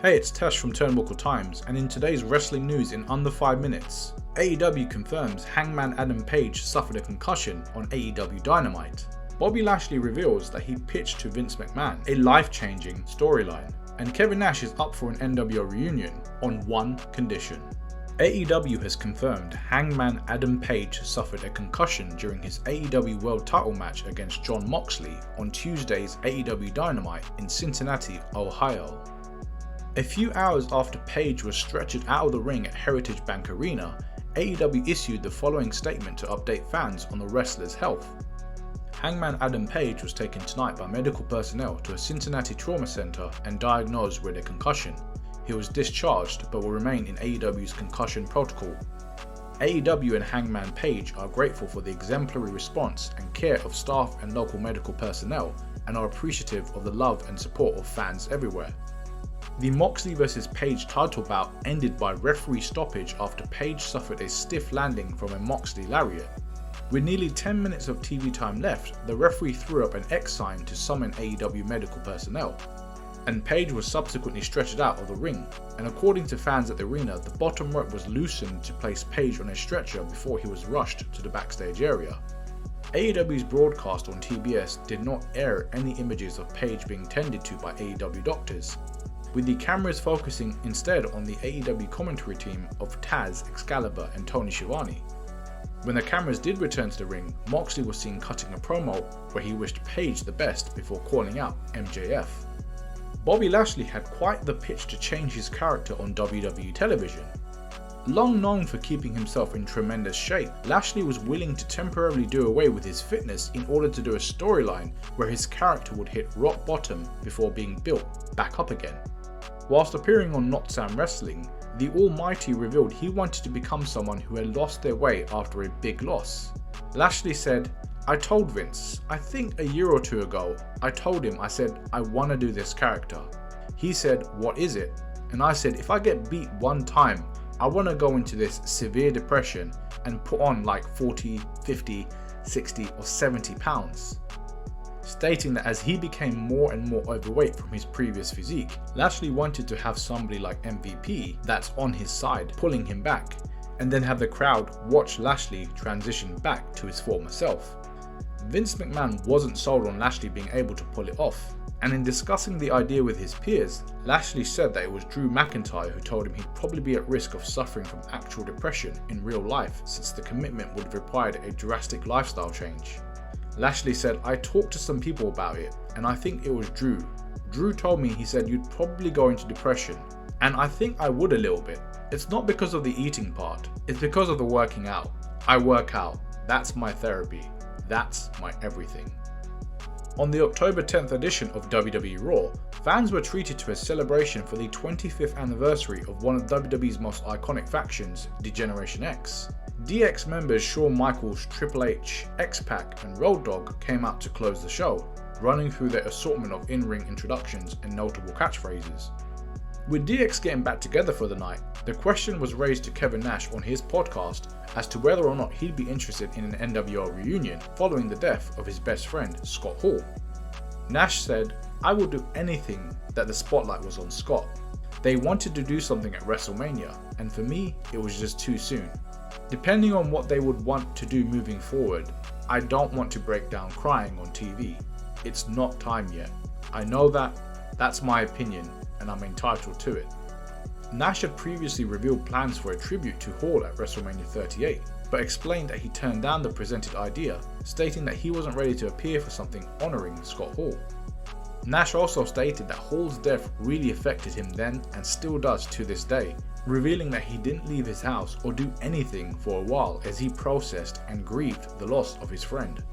Hey, it's Tesh from Turnbuckle Times, and in today's wrestling news in under 5 minutes, AEW confirms Hangman Adam Page suffered a concussion on AEW Dynamite. Bobby Lashley reveals that he pitched to Vince McMahon a life-changing storyline, and Kevin Nash is up for an nWo reunion on one condition. AEW has confirmed Hangman Adam Page suffered a concussion during his AEW World Title match against Jon Moxley on Tuesday's AEW Dynamite in Cincinnati, Ohio. A few hours after Page was stretchered out of the ring at Heritage Bank Arena, AEW issued the following statement to update fans on the wrestler's health. Hangman Adam Page was taken tonight by medical personnel to a Cincinnati trauma center and diagnosed with a concussion. He was discharged but will remain in AEW's concussion protocol. AEW and Hangman Page are grateful for the exemplary response and care of staff and local medical personnel and are appreciative of the love and support of fans everywhere. The Moxley vs Page title bout ended by referee stoppage after Page suffered a stiff landing from a Moxley lariat. With nearly 10 minutes of TV time left, the referee threw up an X sign to summon AEW medical personnel, and Page was subsequently stretchered out of the ring, and according to fans at the arena, the bottom rope was loosened to place Page on a stretcher before he was rushed to the backstage area. AEW's broadcast on TBS did not air any images of Page being tended to by AEW doctors, with the cameras focusing instead on the AEW commentary team of Taz, Excalibur and Tony Schiavone. When the cameras did return to the ring, Moxley was seen cutting a promo where he wished Page the best before calling out MJF. Bobby Lashley had quite the pitch to change his character on WWE television. Long known for keeping himself in tremendous shape, Lashley was willing to temporarily do away with his fitness in order to do a storyline where his character would hit rock bottom before being built back up again. Whilst appearing on Not Sam Wrestling, the Almighty revealed he wanted to become someone who had lost their way after a big loss. Lashley said, "I told Vince, I think a year or two ago, I said, I want to do this character. He said, what is it? And I said, if I get beat one time, I want to go into this severe depression and put on like 40, 50, 60 or 70 pounds. Stating that as he became more and more overweight from his previous physique, Lashley wanted to have somebody like MVP that's on his side pulling him back, and then have the crowd watch Lashley transition back to his former self. Vince McMahon wasn't sold on Lashley being able to pull it off, and in discussing the idea with his peers, Lashley said that it was Drew McIntyre who told him he'd probably be at risk of suffering from actual depression in real life, since the commitment would have required a drastic lifestyle change. Lashley said, I talked to some people about it, and I think it was Drew. Drew told me, he said, you'd probably go into depression, and I think I would a little bit. It's not because of the eating part, it's because of the working out. I work out, that's my therapy, that's my everything. On the October 10th edition of WWE Raw, fans were treated to a celebration for the 25th anniversary of one of WWE's most iconic factions, D-Generation X. DX members Shawn Michaels, Triple H, X-Pac and Road Dogg came out to close the show, running through their assortment of in-ring introductions and notable catchphrases. With DX getting back together for the night, the question was raised to Kevin Nash on his podcast as to whether or not he'd be interested in an nWo reunion following the death of his best friend, Scott Hall. Nash said, I will do anything that the spotlight was on Scott. They wanted to do something at WrestleMania, and for me, it was just too soon. Depending on what they would want to do moving forward, I don't want to break down crying on TV. It's not time yet. I know that's my opinion, and I'm entitled to it. Nash had previously revealed plans for a tribute to Hall at WrestleMania 38, but explained that he turned down the presented idea, stating that he wasn't ready to appear for something honouring Scott Hall. Nash also stated that Hall's death really affected him then and still does to this day, revealing that he didn't leave his house or do anything for a while as he processed and grieved the loss of his friend.